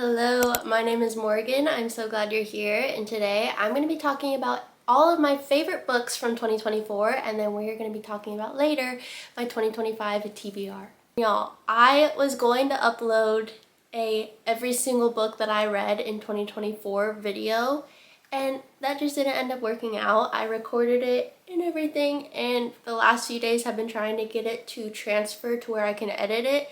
Hello, my name is Morgan. I'm so glad you're here, and today I'm going to be talking about all of my favorite books from 2024, and then we're going to be talking about later my 2025 TBR. Y'all, I was going to upload a every single book that I read in 2024 video, and that just didn't end up working out. I recorded it and everything, and the last few days have been trying to get it to transfer to where I can edit it,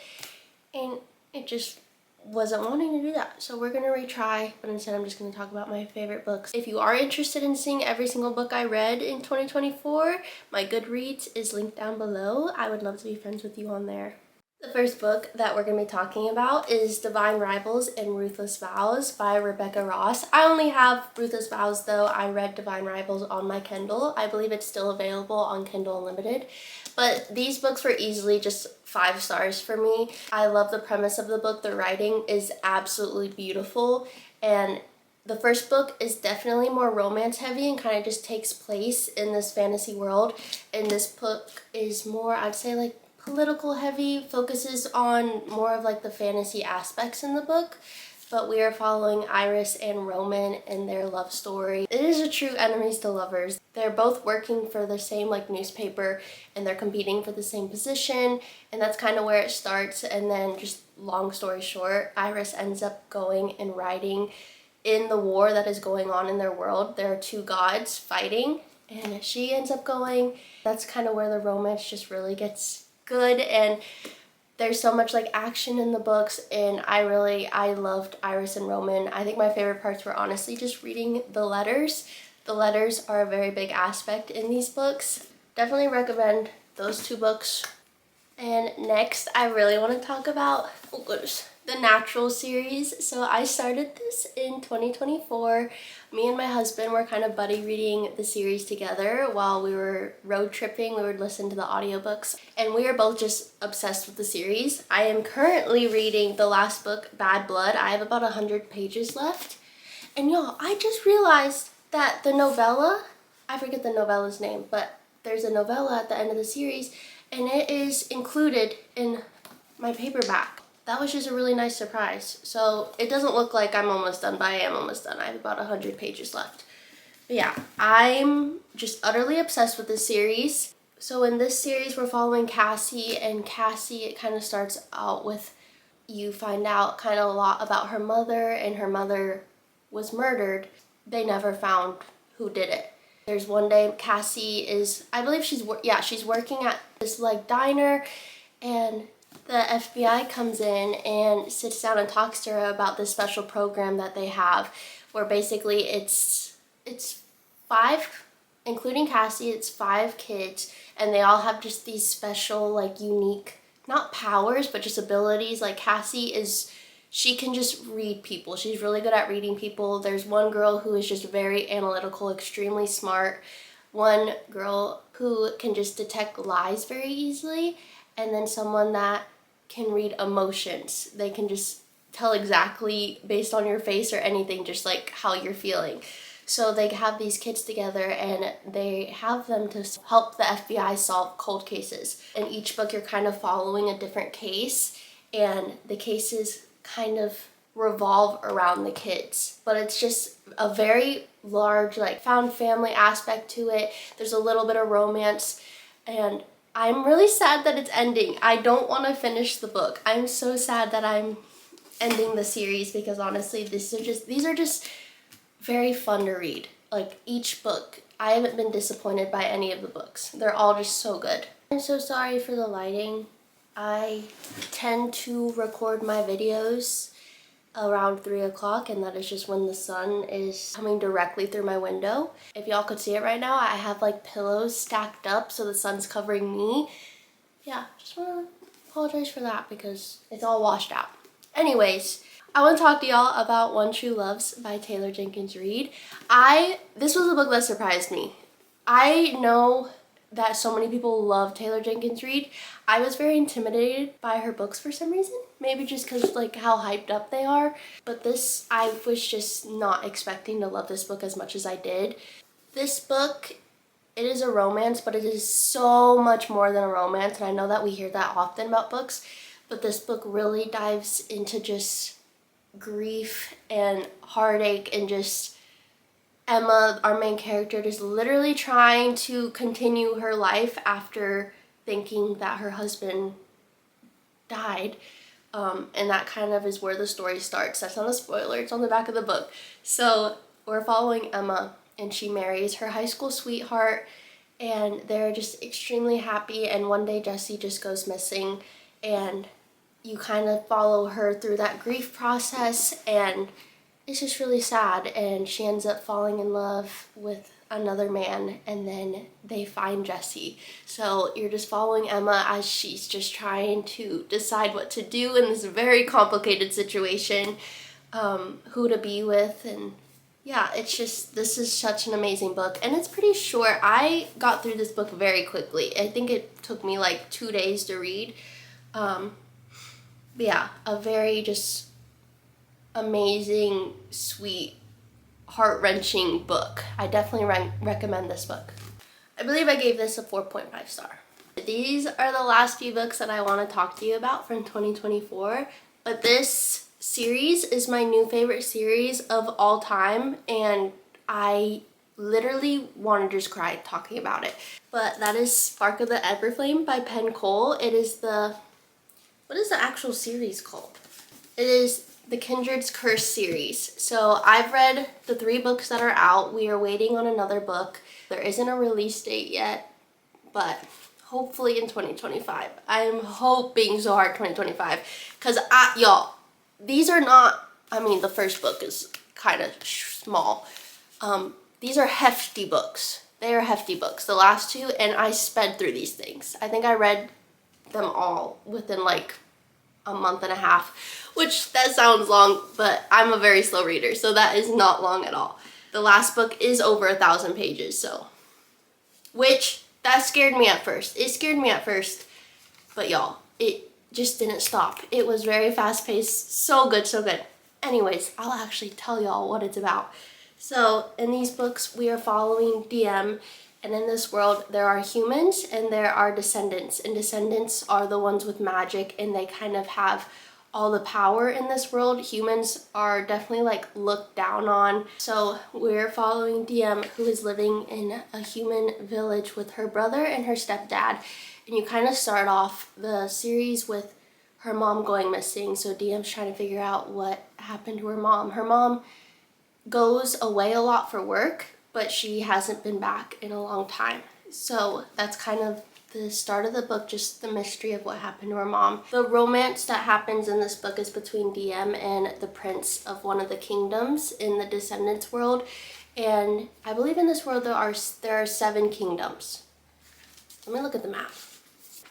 and it just wasn't wanting to do that. So we're gonna retry, but instead I'm just gonna talk about my favorite books. If you are interested in seeing every single book I read in 2024, my Goodreads is linked down below. I would love to be friends with you on there. The first book that we're going to be talking about is Divine Rivals and Ruthless Vows by Rebecca Ross. I only have Ruthless Vows though. I read Divine Rivals on my Kindle. I believe it's still available on Kindle Unlimited. But these books were easily just 5 stars for me. I love the premise of the book. The writing is absolutely beautiful, and the first book is definitely more romance heavy and kind of just takes place in this fantasy world. And this book is more, I'd say, like political heavy, focuses on more of like the fantasy aspects in the book. But we are following Iris and Roman and their love story. It is a true enemies to lovers. They're both working for the same like newspaper, and they're competing for the same position, and that's kind of where it starts. And then, just long story short, Iris ends up going and writing in the war that is going on in their world. There are 2 gods fighting, and she ends up going. That's kind of where the romance just really gets good, and there's so much like action in the books, and I loved Iris and Roman. I think my favorite parts were honestly just reading the letters. The letters are a very big aspect in these books. Definitely recommend those 2 books. And next, I really want to talk about, oh goodness, the Natural series. So I started this in 2024. Me and my husband were kind of buddy reading the series together while we were road tripping. We would listen to the audiobooks, and we are both just obsessed with the series. I am currently reading the last book, Bad Blood. I have about 100 pages left. And y'all, I just realized that the novella, I forget the novella's name, but there's a novella at the end of the series, and it is included in my paperback. That was just a really nice surprise. So it doesn't look like I'm almost done, but I am almost done. I have about 100 pages left. But yeah, I'm just utterly obsessed with this series. So in this series, we're following Cassie, and Cassie, it kind of starts out with, you find out kind of a lot about her mother, and her mother was murdered. They never found who did it. There's one day Cassie is, I believe she's working at this like diner, and the FBI comes in and sits down and talks to her about this special program that they have, where basically it's 5, including Cassie, it's 5 kids, and they all have just these special like unique, not powers, but just abilities. Like she can just read people. She's really good at reading people. There's one girl who is just very analytical, extremely smart. One girl who can just detect lies very easily. And then someone that can read emotions. They can just tell exactly based on your face or anything, just like how you're feeling. So they have these kids together, and they have them to help the FBI solve cold cases. In each book, you're kind of following a different case, and the cases kind of revolve around the kids, but it's just a very large like found family aspect to it. There's a little bit of romance, and I'm really sad that it's ending. I don't want to finish the book. I'm so sad that I'm ending the series, because honestly these are just very fun to read. Like each book, I haven't been disappointed by any of the books. They're all just so good. I'm so sorry for the lighting. I tend to record my videos around 3 o'clock, and that is just when the sun is coming directly through my window. If y'all could see it right now, I have like pillows stacked up so the sun's covering me. Yeah, just want to apologize for that because it's all washed out. Anyways, I want to talk to y'all about One True Loves by Taylor Jenkins Reid. This was a book that surprised me. I know that so many people love Taylor Jenkins Reid. I was very intimidated by her books for some reason. Maybe just because like how hyped up they are. But this, I was just not expecting to love this book as much as I did. This book, it is a romance, but it is so much more than a romance. And I know that we hear that often about books, but this book really dives into just grief and heartache, and just Emma, our main character, just literally trying to continue her life after thinking that her husband died. And that kind of is where the story starts. That's not a spoiler, it's on the back of the book. So we're following Emma, and she marries her high school sweetheart, and they're just extremely happy. And one day Jessie just goes missing, and you kind of follow her through that grief process, and it's just really sad. And she ends up falling in love with another man, and then they find Jessie. So you're just following Emma as she's just trying to decide what to do in this very complicated situation, who to be with. And yeah, it's just, this is such an amazing book, and it's pretty short. I got through this book very quickly. I think it took me like 2 days to read. But yeah, a very just amazing, sweet, heart-wrenching book. I definitely recommend this book. I believe I gave this a 4.5 star. These are the last few books that I want to talk to you about from 2024, but this series is my new favorite series of all time, and I literally want to just cry talking about it. But that is Spark of the Everflame by Penn Cole. It is the, what is the actual series called? It is the Kindred's Curse series. So I've read the 3 books that are out. We are waiting on another book. There isn't a release date yet, but hopefully in 2025. I am hoping so hard 2025, because y'all, these are not, I mean, the first book is kind of small. These are hefty books. They are hefty books, the last 2, and I sped through these things. I think I read them all within like a month and a half, which that sounds long, but I'm a very slow reader, so that is not long at all. The last book is over 1,000 pages, so, which, that scared me at first. It scared me at first, but y'all, it just didn't stop. It was very fast-paced, so good, so good. Anyways, I'll actually tell y'all what it's about. So, in these books, we are following DM, and in this world, there are humans and there are descendants, and descendants are the ones with magic, and they kind of have all the power in this world. Humans are definitely like looked down on. So we're following DM, who is living in a human village with her brother and her stepdad. And you kind of start off the series with her mom going missing. So DM's trying to figure out what happened to her mom. Her mom goes away a lot for work, but she hasn't been back in a long time. So that's kind of the start of the book, just the mystery of what happened to her mom. The romance that happens in this book is between DM and the prince of one of the kingdoms in the Descendants world. And I believe in this world there are 7 kingdoms. Let me look at the map.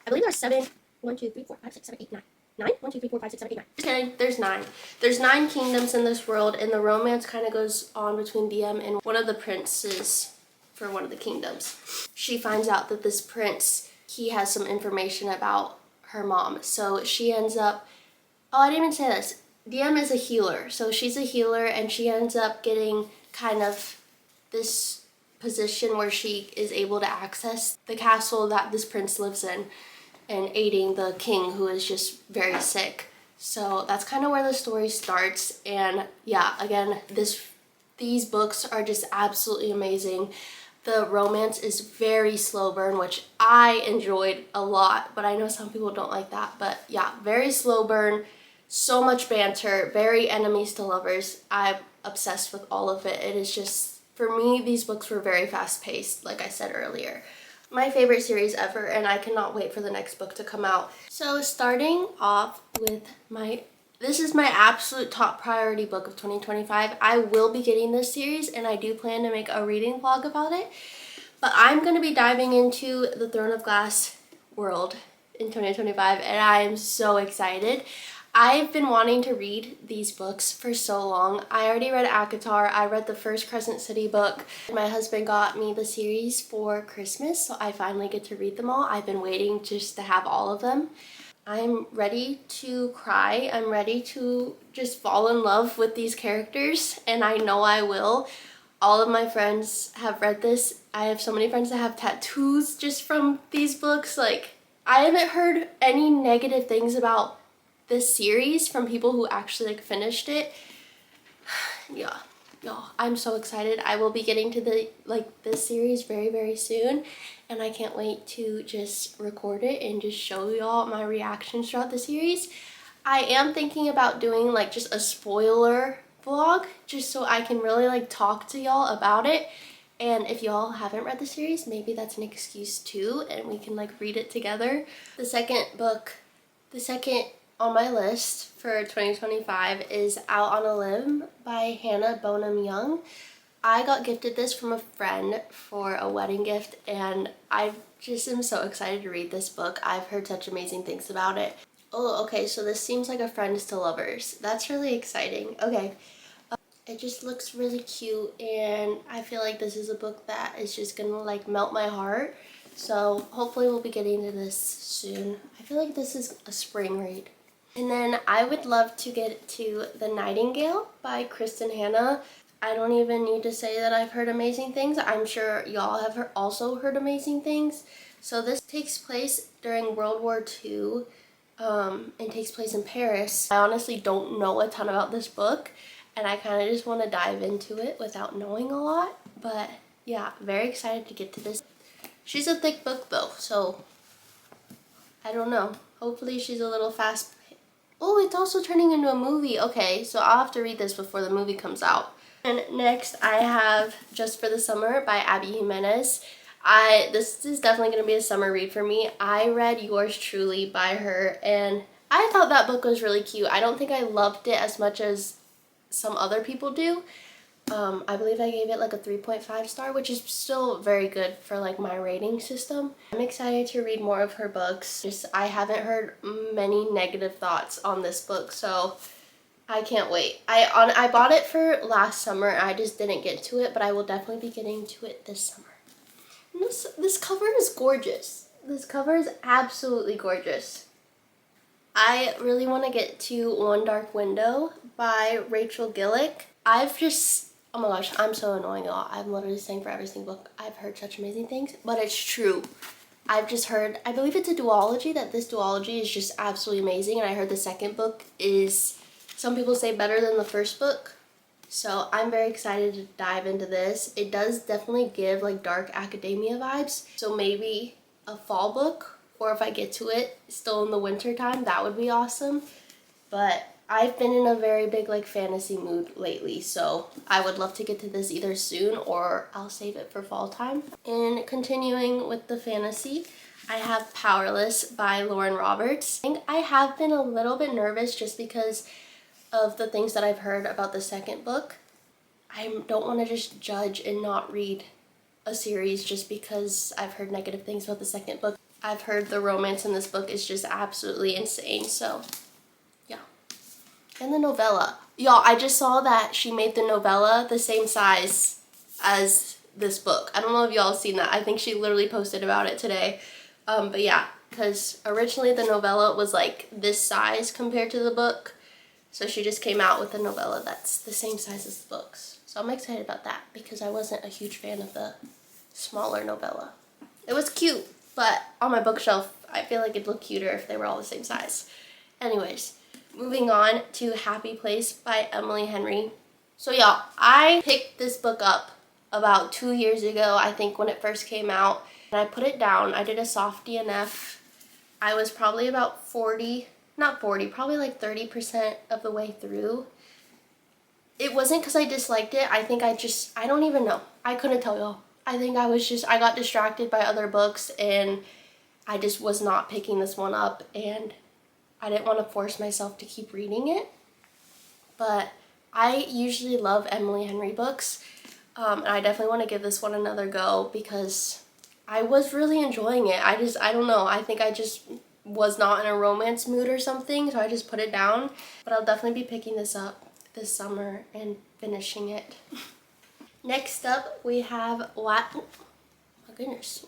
I believe there are 7, 1, 2, 3, 4, 5, 6, 7, 8, 9. 9? 1, 2, 3, 4, 5, 6, 7, 8, 9. Just kidding, there's 9. There's 9 kingdoms in this world, and the romance kind of goes on between DM and one of the princes for one of the kingdoms. She finds out that this prince, he has some information about her mom. So she ends up, oh, I didn't even say this. DM is a healer. So she's a healer, and she ends up getting kind of this position where she is able to access the castle that this prince lives in and aiding the king, who is just very sick. So that's kind of where the story starts. And yeah, again, these books are just absolutely amazing. The romance is very slow burn, which I enjoyed a lot, but I know some people don't like that. But yeah, very slow burn, so much banter, very enemies to lovers. I'm obsessed with all of it. It is just, for me, these books were very fast paced, like I said earlier. My favorite series ever, and I cannot wait for the next book to come out. So starting off with this is my absolute top priority book of 2025. I will be getting this series, and I do plan to make a reading vlog about it. But I'm going to be diving into the Throne of Glass world in 2025, and I am so excited. I've been wanting to read these books for so long. I already read ACOTAR. I read the first Crescent City book. My husband got me the series for Christmas, so I finally get to read them all. I've been waiting just to have all of them. I'm ready to cry. I'm ready to just fall in love with these characters, and I know I will. All of my friends have read this. I have so many friends that have tattoos just from these books. Like, I haven't heard any negative things about this series from people who actually like finished it. Yeah, y'all, I'm so excited. I will be getting to this series very soon, and I can't wait to just record it and just show y'all my reactions throughout the series. I am thinking about doing like just a spoiler vlog just so I can really like talk to y'all about it. And if y'all haven't read the series, maybe that's an excuse too, and we can like read it together. The second on my list for 2025 is Out on a Limb by Hannah Bonham Young. I got gifted this from a friend for a wedding gift, and I just am so excited to read this book. I've heard such amazing things about it. Oh, okay, so this seems like a Friends to Lovers. That's really exciting. Okay. It just looks really cute, and I feel like this is a book that is just gonna like melt my heart. So hopefully we'll be getting to this soon. I feel like this is a spring read. And then I would love to get to The Nightingale by Kristen Hanna. I don't even need to say that I've heard amazing things. I'm sure y'all have also heard amazing things. So this takes place during World War II and takes place in Paris. I honestly don't know a ton about this book, and I kind of just want to dive into it without knowing a lot. But yeah, very excited to get to this. She's a thick book though, so I don't know. Hopefully she's a little fast. Oh, it's also turning into a movie. Okay, so I'll have to read this before the movie comes out. And next I have Just for the Summer by Abby Jimenez. This is definitely going to be a summer read for me. I read Yours Truly by her, and I thought that book was really cute. I don't think I loved it as much as some other people do. I believe I gave it like a 3.5 star, which is still very good for like my rating system. I'm excited to read more of her books. I haven't heard many negative thoughts on this book, so I can't wait. I bought it for last summer. I just didn't get to it, but I will definitely be getting to it this summer. And this cover is gorgeous. This cover is absolutely gorgeous. I really want to get to One Dark Window by Rachel Gillick. Oh my gosh, I'm so annoying, y'all. I'm literally saying for every single book, I've heard such amazing things, but it's true. I've just heard, I believe it's a duology, that this duology is just absolutely amazing, and I heard the second book is, some people say, better than the first book. So I'm very excited to dive into this. It does definitely give like dark academia vibes, so maybe a fall book, or if I get to it still in the winter time, that would be awesome. But I've been in a very big like fantasy mood lately, so I would love to get to this either soon or I'll save it for fall time. And continuing with the fantasy, I have Powerless by Lauren Roberts. I have been a little bit nervous just because of the things that I've heard about the second book. I don't want to just judge and not read a series just because I've heard negative things about the second book. I've heard the romance in this book is just absolutely insane, so yeah. And the novella. Y'all, I just saw that she made the novella the same size as this book. I don't know if y'all seen that. I think she literally posted about it today. But yeah, because originally the novella was like this size compared to the book. So she just came out with a novella that's the same size as the books. So I'm excited about that because I wasn't a huge fan of the smaller novella. It was cute, but on my bookshelf, I feel like it'd look cuter if they were all the same size. Anyways. Moving on to Happy Place by Emily Henry. So y'all, I picked this book up about 2 years ago, I think, when it first came out. And I put it down. I did a soft DNF. I was probably about probably like 30% of the way through. It wasn't because I disliked it. I think I don't even know. I couldn't tell y'all. I think I got distracted by other books and I just was not picking this one up, and I didn't want to force myself to keep reading it, but I usually love Emily Henry books, and I definitely want to give this one another go because I was really enjoying it. I don't know, I think I just was not in a romance mood or something, so I just put it down, but I'll definitely be picking this up this summer and finishing it. Next up, we have Wild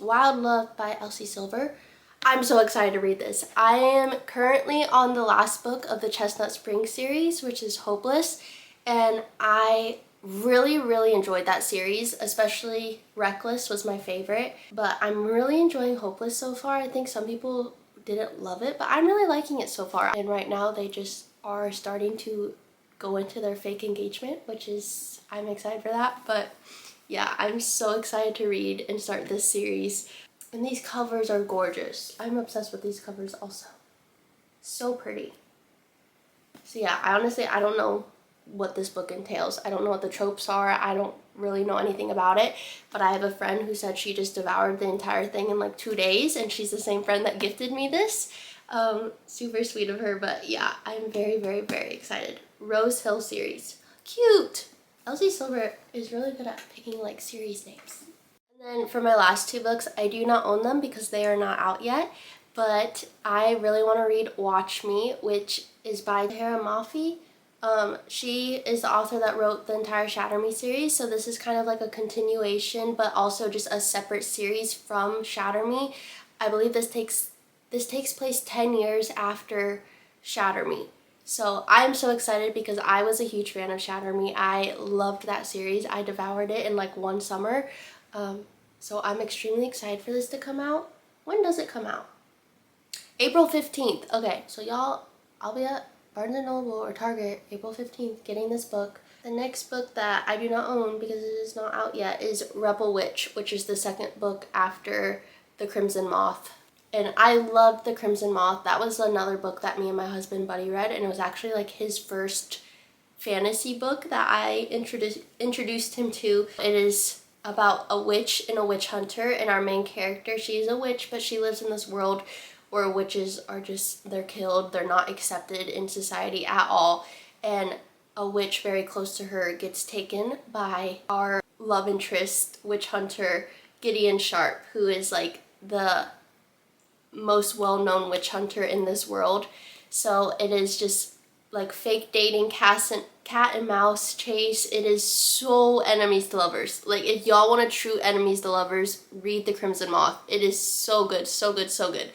Love by Elsie Silver. I'm so excited to read this. I am currently on the last book of the Chestnut Springs series, which is Hopeless, and I really enjoyed that series, especially Reckless was my favorite, but I'm really enjoying Hopeless so far. I think some people didn't love it, but I'm really liking it so far. And right now they just are starting to go into their fake engagement, which is, I'm excited for that. But yeah, I'm so excited to read and start this series. And these covers are gorgeous. I'm obsessed with these covers also. So pretty. So yeah, I don't know what this book entails. I don't know what the tropes are. I don't really know anything about it, but I have a friend who said she just devoured the entire thing in like 2 days, and she's the same friend that gifted me this. Super sweet of her, but yeah, I'm very, very, very excited. Rose Hill series. Cute! Elsie Silver is really good at picking like series names. And then for my last 2 books, I do not own them because they are not out yet, but I really want to read Watch Me, which is by Tara Mafi. She is the author that wrote the entire Shatter Me series, so this is kind of like a continuation, but also just a separate series from Shatter Me. I believe this takes place 10 years after Shatter Me. So I'm so excited because I was a huge fan of Shatter Me. I loved that series. I devoured it in like one summer. So I'm extremely excited for this to come out. When does it come out? April 15th. Okay, so y'all, I'll be at Barnes & Noble or Target April 15th getting this book. The next book that I do not own because it is not out yet is Rebel Witch, which is the second book after The Crimson Moth. And I loved The Crimson Moth. That was another book that me and my husband Buddy read, and it was actually like his first fantasy book that I introduced him to. It is about a witch and a witch hunter, and our main character, she's a witch, but she lives in this world where witches are just, they're killed, they're not accepted in society at all, and a witch very close to her gets taken by our love interest witch hunter Gideon Sharp, who is like the most well-known witch hunter in this world. So it is just like fake dating, cat and mouse chase. It is so enemies to lovers. Like if y'all want a true enemies to lovers, read The Crimson Moth. It is so good, so good, so good.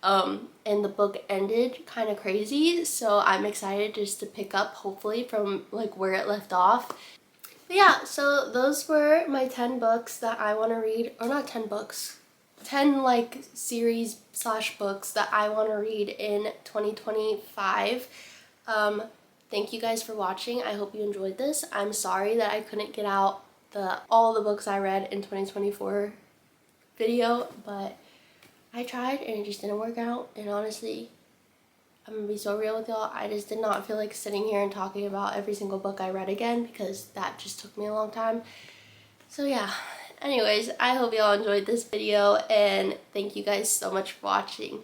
And the book ended kind of crazy, so I'm excited just to pick up hopefully from like where it left off. But yeah, so those were my 10 books that I want to read, or not 10 books, 10 like series / books that I want to read in 2025. Thank you guys for watching. I hope you enjoyed this. I'm sorry that I couldn't get out all the books I read in 2024 video, but I tried and it just didn't work out. And honestly, I'm gonna be so real with y'all, I just did not feel like sitting here and talking about every single book I read again because that just took me a long time. So yeah, anyways, I hope y'all enjoyed this video and thank you guys so much for watching.